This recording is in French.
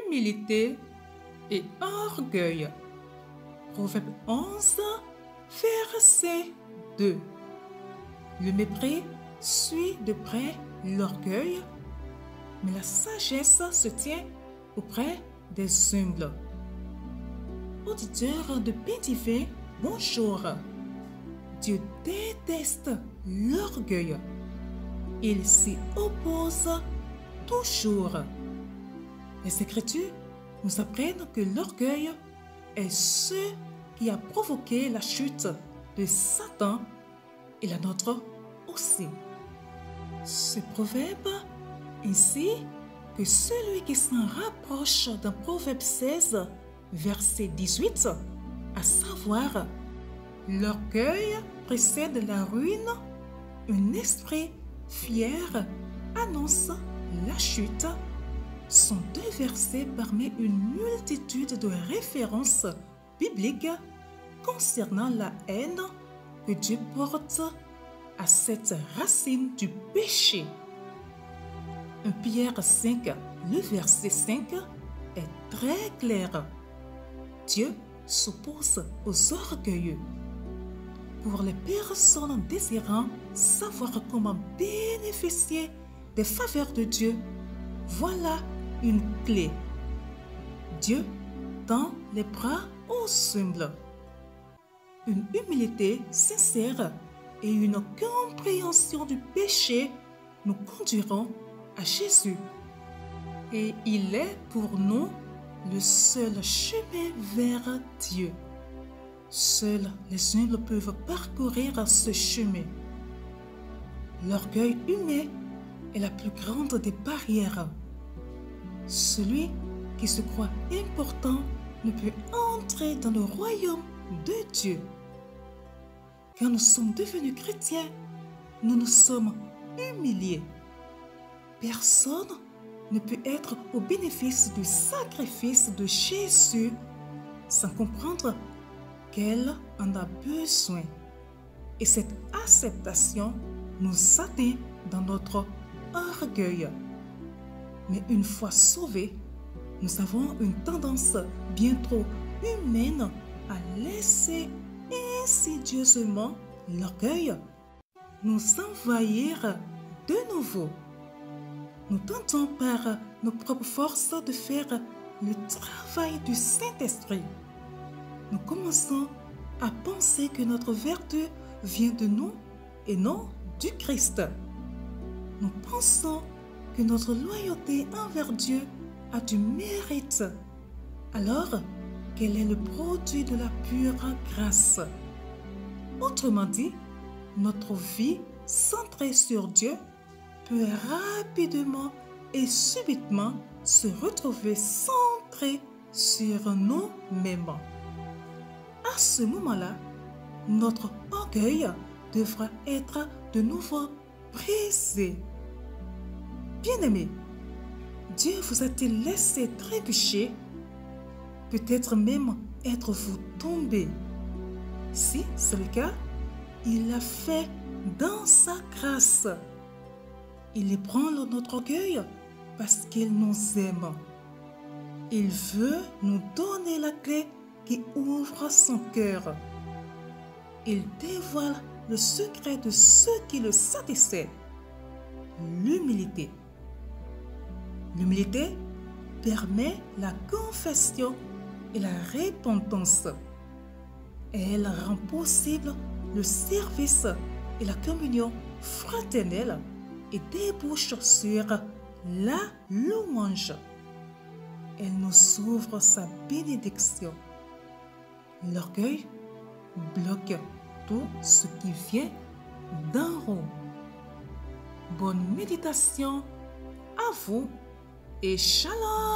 humilité et orgueil. Proverbe 11, verset 2. Le mépris suit de près l'orgueil, mais la sagesse se tient auprès des humbles. Auditeurs de Pain Divin, bonjour. Dieu déteste l'orgueil. Il s'y oppose toujours. Les Écritures nous apprennent que l'orgueil est ce qui a provoqué la chute de Satan et la nôtre aussi. Ce proverbe ainsi que celui qui s'en rapproche d'un proverbe 16, verset 18, à savoir « L'orgueil précède la ruine, un esprit fier annonce la chute », sont deux versets parmi une multitude de références bibliques concernant la haine que Dieu porte à cette racine du péché. 1 Pierre 5, le verset 5 est très clair. Dieu s'oppose aux orgueilleux. Pour les personnes désirant savoir comment bénéficier des faveurs de Dieu, voilà une clé. Dieu tend les bras aux humbles. Une humilité sincère et une compréhension du péché nous conduiront à Jésus. Et il est pour nous le seul chemin vers Dieu. Seuls les humbles peuvent parcourir ce chemin. L'orgueil humain est la plus grande des barrières. Celui qui se croit important ne peut entrer dans le royaume de Dieu. Quand nous sommes devenus chrétiens, nous nous sommes humiliés. Personne ne peut être au bénéfice du sacrifice de Jésus sans comprendre qu'elle en a besoin. Et cette acceptation nous atteint dans notre orgueil. Mais une fois sauvés, nous avons une tendance bien trop humaine à laisser insidieusement l'orgueil nous envahir de nouveau. Nous tentons par nos propres forces de faire le travail du Saint-Esprit. Nous commençons à penser que notre vertu vient de nous et non du Christ. Nous pensons que notre loyauté envers Dieu a du mérite, alors qu'elle est le produit de la pure grâce. Autrement dit, notre vie centrée sur Dieu peut rapidement et subitement se retrouver centrée sur nous-mêmes. À ce moment-là, notre orgueil devra être de nouveau brisé. Bien-aimés, Dieu vous a-t-il laissé trébucher? Peut-être même êtes-vous tombé. Si c'est le cas, il l'a fait dans sa grâce. Il ébranle notre orgueil parce qu'il nous aime. Il veut nous donner la clé qui ouvre son cœur. Il dévoile le secret de ce qui le satisfait, l'humilité. L'humilité permet la confession et la repentance. Elle rend possible le service et la communion fraternelle et débouche sur la louange. Elle nous ouvre sa bénédiction. L'orgueil bloque tout ce qui vient d'en haut. Bonne méditation à vous et shalom!